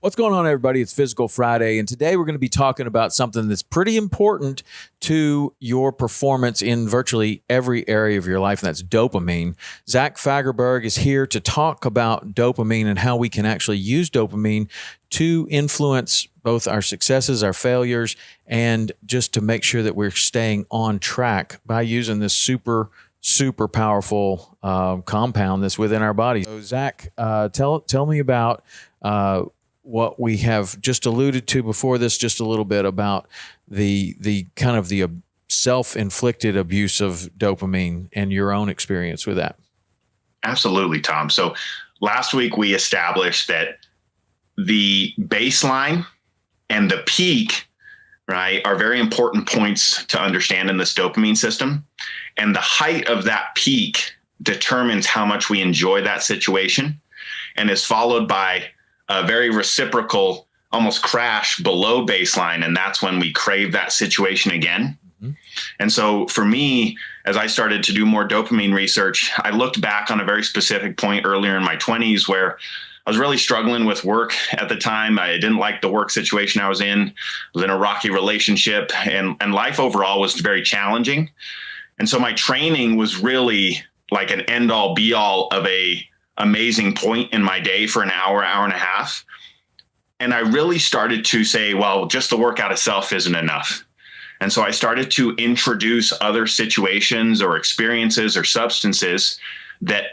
What's going on, everybody? It's Physical Friday, and today we're going to be talking about something that's pretty important to your performance in virtually every area of your life, and that's dopamine. Zach Fagerberg is here to talk about dopamine and how we can actually use dopamine to influence both our successes, our failures, and just to make sure that we're staying on track by using this super powerful compound that's within our body. So, Zach, tell me about what we have just alluded to before this, just a little bit about the kind of the self-inflicted abuse of dopamine and your own experience with that. Absolutely, Tom. So last week we established that the baseline and the peak, right, are very important points to understand in this dopamine system. And the height of that peak determines how much we enjoy that situation, and is followed by a very reciprocal, almost crash below baseline. And that's when we crave that situation again. Mm-hmm. And so for me, as I started to do more dopamine research, I looked back on a very specific point earlier in my 20s where I was really struggling with work at the time. I didn't like the work situation I was in. I was in a rocky relationship, and life overall was very challenging. And so my training was really like an end all be all of a amazing point in my day for an hour and a half. And I really started to say, well, just the workout itself isn't enough. And so I started to introduce other situations or experiences or substances that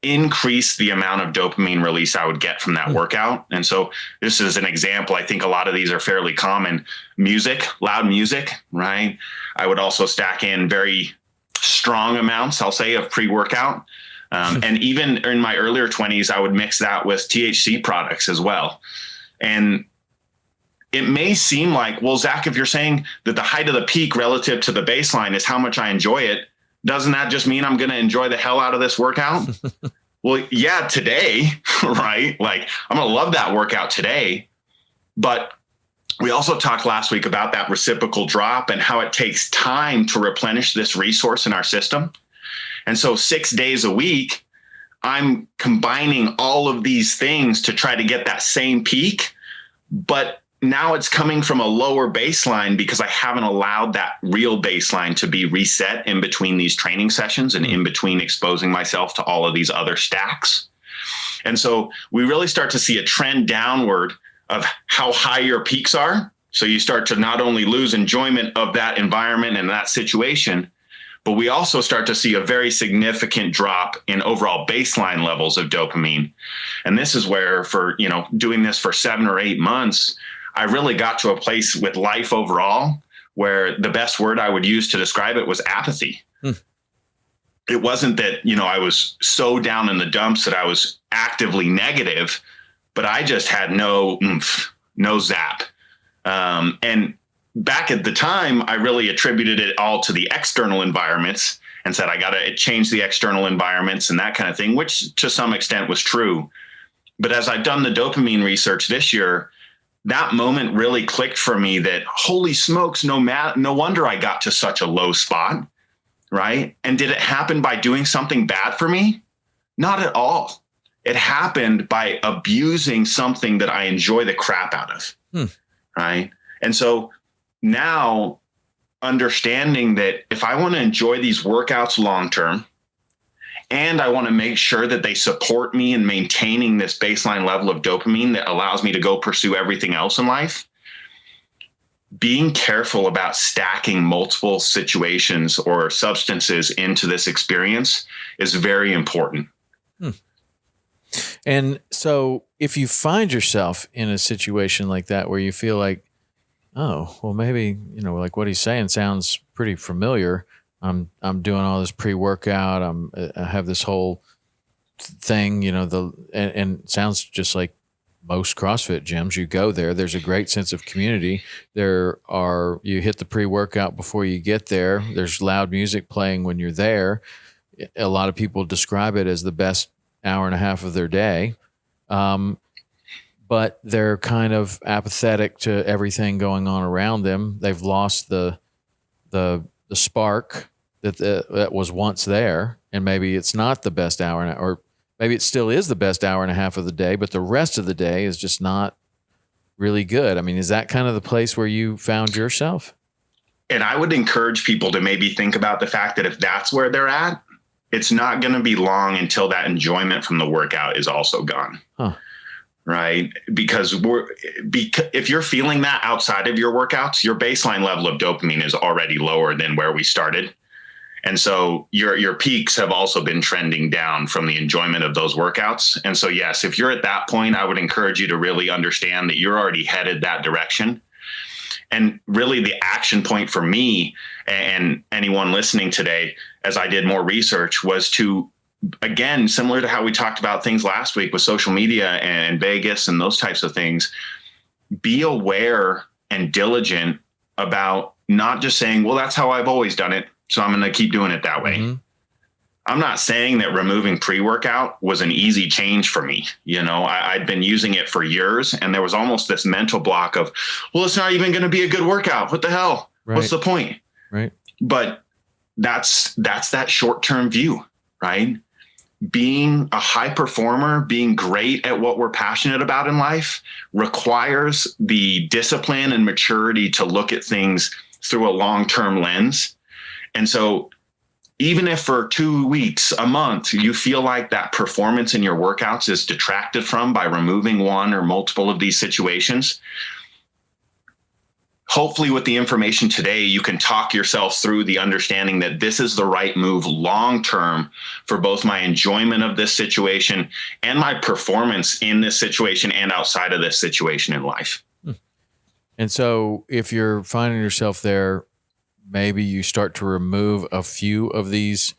increase the amount of dopamine release I would get from that workout. And so this is an example. I think a lot of these are fairly common. Music, loud music, right? I would also stack in very strong amounts, I'll say, of pre-workout. And even in my earlier 20s, I would mix that with THC products as well. And it may seem like, well, Zach, if you're saying that the height of the peak relative to the baseline is how much I enjoy it, doesn't that just mean I'm going to enjoy the hell out of this workout? Well, yeah, today, right? Like, I'm going to love that workout today. But we also talked last week about that reciprocal drop and how it takes time to replenish this resource in our system. And so 6 days a week, I'm combining all of these things to try to get that same peak. But now it's coming from a lower baseline because I haven't allowed that real baseline to be reset in between these training sessions and in between exposing myself to all of these other stacks. And so we really start to see a trend downward of how high your peaks are. So you start to not only lose enjoyment of that environment and that situation, but we also start to see a very significant drop in overall baseline levels of dopamine. And this is where, for, doing this for 7 or 8 months, I really got to a place with life overall where the best word I would use to describe it was apathy. It wasn't that, I was so down in the dumps that I was actively negative, but I just had no oomph, no zap. And back at the time, I really attributed it all to the external environments and said, I got to change the external environments and that kind of thing, which to some extent was true. But as I've done the dopamine research this year, that moment really clicked for me that, holy smokes, no wonder I got to such a low spot, right? And did it happen by doing something bad for me? Not at all. It happened by abusing something that I enjoy the crap out of, right? And so now, understanding that if I want to enjoy these workouts long-term, and I want to make sure that they support me in maintaining this baseline level of dopamine that allows me to go pursue everything else in life, being careful about stacking multiple situations or substances into this experience is very important. And so if you find yourself in a situation like that where you feel like, oh, well, maybe, like what he's saying sounds pretty familiar. I'm doing all this pre-workout. I have this whole thing, and it sounds just like most CrossFit gyms. You go there, there's a great sense of community. You hit the pre-workout before you get there. There's loud music playing when you're there. A lot of people describe it as the best hour and a half of their day. But they're kind of apathetic to everything going on around them. They've lost the spark that was once there, and maybe it's not the best hour, or maybe it still is the best hour and a half of the day, but the rest of the day is just not really good. I mean, is that kind of the place where you found yourself? And I would encourage people to maybe think about the fact that if that's where they're at, it's not going to be long until that enjoyment from the workout is also gone. Huh. Right? Because if you're feeling that outside of your workouts, your baseline level of dopamine is already lower than where we started. And so your peaks have also been trending down from the enjoyment of those workouts. And so, yes, if you're at that point, I would encourage you to really understand that you're already headed that direction. And really the action point for me and anyone listening today, as I did more research, was to, again, similar to how we talked about things last week with social media and Vegas and those types of things, be aware and diligent about not just saying, well, that's how I've always done it, so I'm going to keep doing it that way. Mm-hmm. I'm not saying that removing pre-workout was an easy change for me. You know, I'd been using it for years, and there was almost this mental block of, well, it's not even going to be a good workout. What the hell? Right. What's the point? Right. But that's that short-term view, right? Being a high performer, being great at what we're passionate about in life requires the discipline and maturity to look at things through a long-term lens. And so even if for 2 weeks, a month, you feel like that performance in your workouts is detracted from by removing one or multiple of these situations, hopefully with the information today, you can talk yourself through the understanding that this is the right move long-term for both my enjoyment of this situation and my performance in this situation and outside of this situation in life. And so if you're finding yourself there, maybe you start to remove a few of these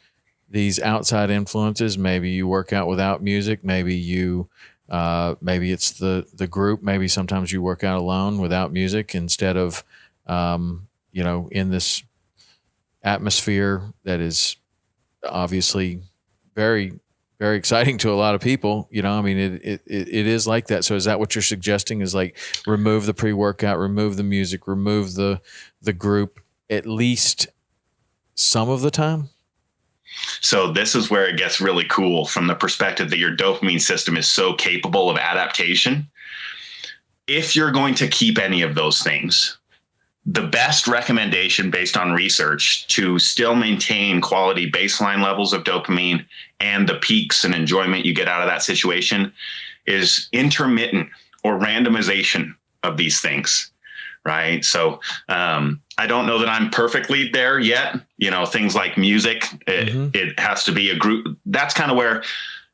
outside influences. Maybe you work out without music. Maybe you maybe it's the group. Maybe sometimes you work out alone without music instead of in this atmosphere that is obviously very, very exciting to a lot of people. You know, I mean, it is like that. So is that what you're suggesting, is like remove the pre-workout, remove the music, remove the group at least some of the time? So this is where it gets really cool from the perspective that your dopamine system is so capable of adaptation. If you're going to keep any of those things, the best recommendation based on research to still maintain quality baseline levels of dopamine and the peaks and enjoyment you get out of that situation is intermittent or randomization of these things. Right. So I don't know that I'm perfectly there yet. You know, things like music, it has to be a group. That's kind of where.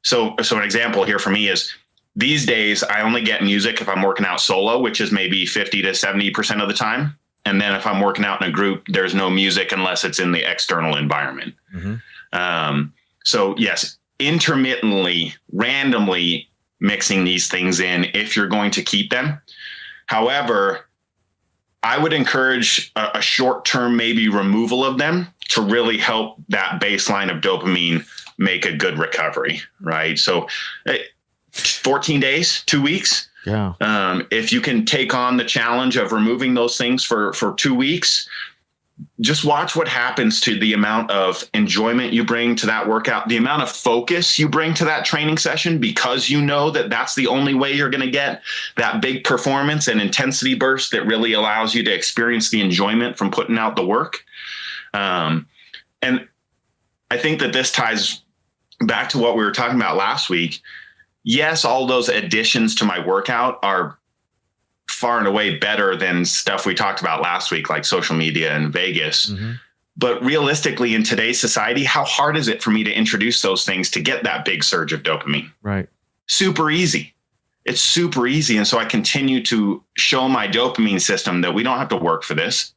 So an example here for me is these days I only get music if I'm working out solo, which is maybe 50 to 70% of the time. And then if I'm working out in a group, there's no music unless it's in the external environment. So yes, intermittently, randomly mixing these things in if you're going to keep them. However, I would encourage a short-term maybe removal of them to really help that baseline of dopamine make a good recovery, right? So 14 days, 2 weeks. Yeah. If you can take on the challenge of removing those things for 2 weeks, just watch what happens to the amount of enjoyment you bring to that workout, the amount of focus you bring to that training session, because you know that that's the only way you're going to get that big performance and intensity burst that really allows you to experience the enjoyment from putting out the work. And I think that this ties back to what we were talking about last week. Yes, all those additions to my workout are far and away better than stuff we talked about last week, like social media and Vegas. But realistically, in today's society, how hard is it for me to introduce those things to get that big surge of dopamine? Right. Super easy. It's super easy. And so I continue to show my dopamine system that we don't have to work for this.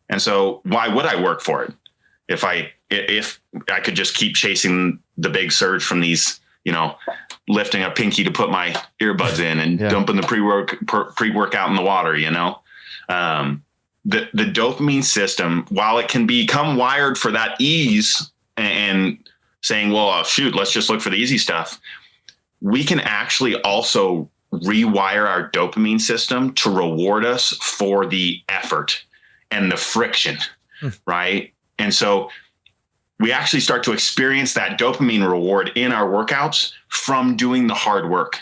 And so why would I work for it if I could just keep chasing the big surge from these, lifting a pinky to put my earbuds in and dumping the pre-workout in the water, the dopamine system, while it can become wired for that ease and saying, well, shoot, let's just look for the easy stuff. We can actually also rewire our dopamine system to reward us for the effort and the friction. Right. And so we actually start to experience that dopamine reward in our workouts from doing the hard work.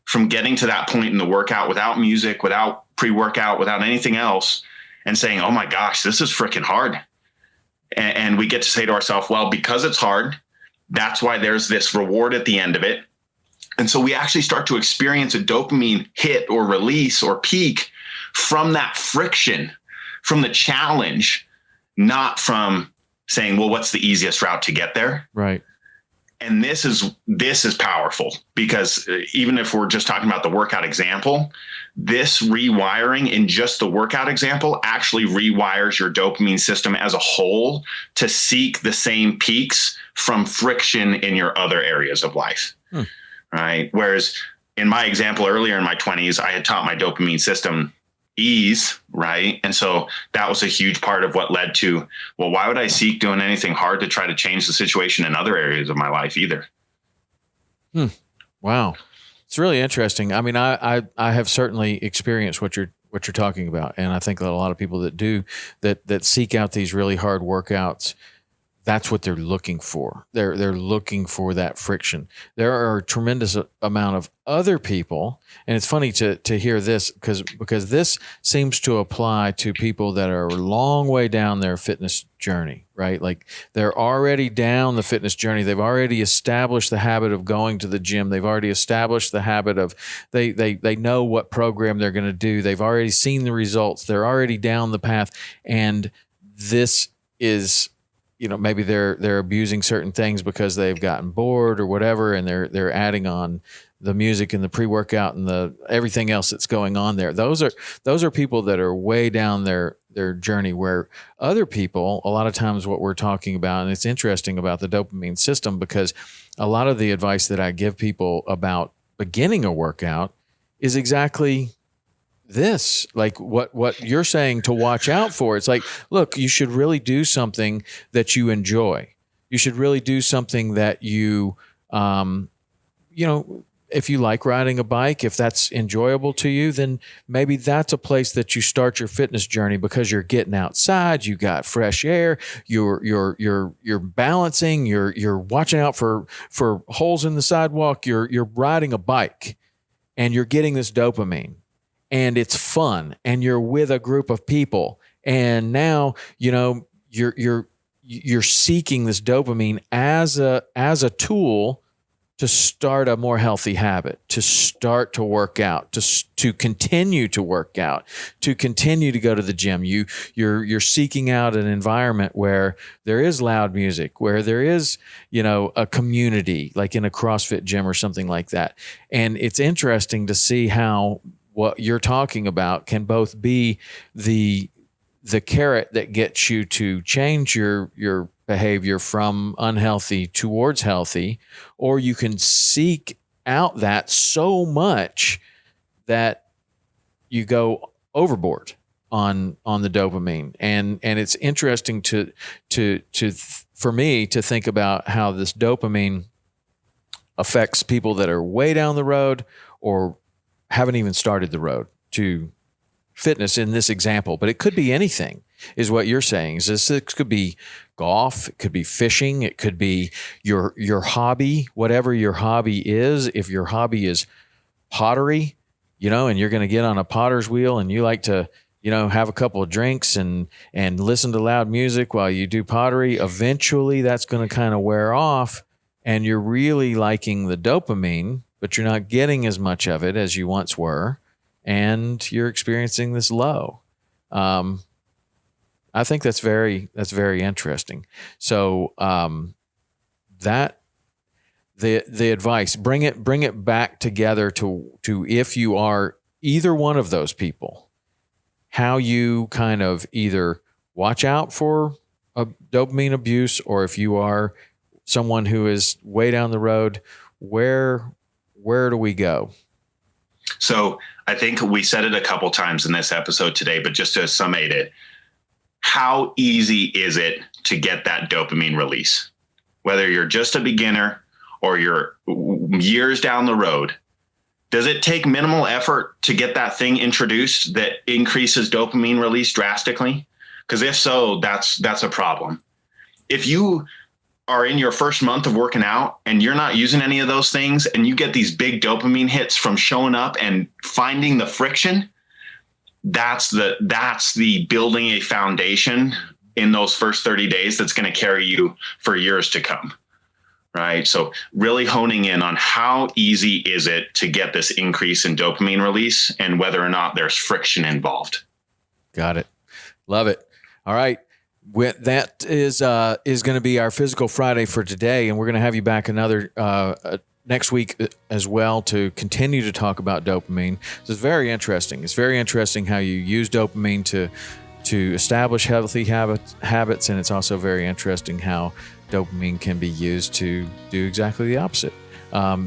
from getting to that point in the workout without music, without pre-workout, without anything else, and saying, oh my gosh, this is freaking hard. And we get to say to ourselves, well, because it's hard, that's why there's this reward at the end of it. And so we actually start to experience a dopamine hit or release or peak from that friction, from the challenge, not from saying, well, what's the easiest route to get there? Right. And this is powerful, because even if we're just talking about the workout example, this rewiring in just the workout example actually rewires your dopamine system as a whole to seek the same peaks from friction in your other areas of life. Right. Whereas in my example earlier in my 20s, I had taught my dopamine system ease. Right. And so that was a huge part of what led to, well, why would I seek doing anything hard to try to change the situation in other areas of my life either? Wow. It's really interesting. I mean, I have certainly experienced what you're talking about. And I think that a lot of people that do that seek out these really hard workouts, that's what they're looking for. They're looking for that friction. There are a tremendous amount of other people, and it's funny to hear this because this seems to apply to people that are a long way down their fitness journey, right? Like they're already down the fitness journey. They've already established the habit of going to the gym. They've already established the habit of they know what program they're going to do. They've already seen the results. They're already down the path, and this is, maybe they're abusing certain things because they've gotten bored or whatever, and they're adding on the music and the pre-workout and the everything else that's going on there. Those are people that are way down their journey, where other people, a lot of times what we're talking about, and it's interesting about the dopamine system, because a lot of the advice that I give people about beginning a workout is exactly this, like what you're saying to watch out for. It's like, look, you should really do something that you enjoy. You should really do something that you, if you like riding a bike, if that's enjoyable to you, then maybe that's a place that you start your fitness journey, because you're getting outside, you got fresh air, you're balancing, you're watching out for holes in the sidewalk, you're riding a bike, and you're getting this dopamine. And it's fun, and you're with a group of people, and now you're seeking this dopamine as a tool to start a more healthy habit, to start to work out, to continue to work out, to continue to go to the gym. You're seeking out an environment where there is loud music, where there is a community, like in a CrossFit gym or something like that. And it's interesting to see how what you're talking about can both be the carrot that gets you to change your behavior from unhealthy towards healthy, or you can seek out that so much that you go overboard on the dopamine. And it's interesting for me to think about how this dopamine affects people that are way down the road or haven't even started the road to fitness in this example. But it could be anything, is what you're saying. It could be golf, it could be fishing, it could be your hobby, whatever your hobby is. If your hobby is pottery, and you're going to get on a potter's wheel, and you like to have a couple of drinks and listen to loud music while you do pottery, eventually that's going to kind of wear off, and you're really liking the dopamine, but you're not getting as much of it as you once were, and you're experiencing this low. I think that's very interesting. So that the advice, bring it back together to if you are either one of those people, how you kind of either watch out for a dopamine abuse, or if you are someone who is way down the road, where do we go? So I think we said it a couple times in this episode today, but just to summate it, how easy is it to get that dopamine release? Whether you're just a beginner or you're years down the road, does it take minimal effort to get that thing introduced that increases dopamine release drastically? Because if so, that's a problem. If you are in your first month of working out and you're not using any of those things, and you get these big dopamine hits from showing up and finding the friction, that's the building a foundation in those first 30 days that's going to carry you for years to come. Right. So really honing in on how easy is it to get this increase in dopamine release and whether or not there's friction involved. Got it. Love it. All right. That is going to be our Physical Friday for today. And we're going to have you back another next week as well to continue to talk about dopamine. This is very interesting. It's very interesting how you use dopamine to establish healthy habits. And it's also very interesting how dopamine can be used to do exactly the opposite.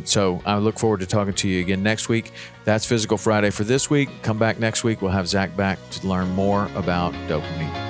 So I look forward to talking to you again next week. That's Physical Friday for this week. Come back next week. We'll have Zach back to learn more about dopamine.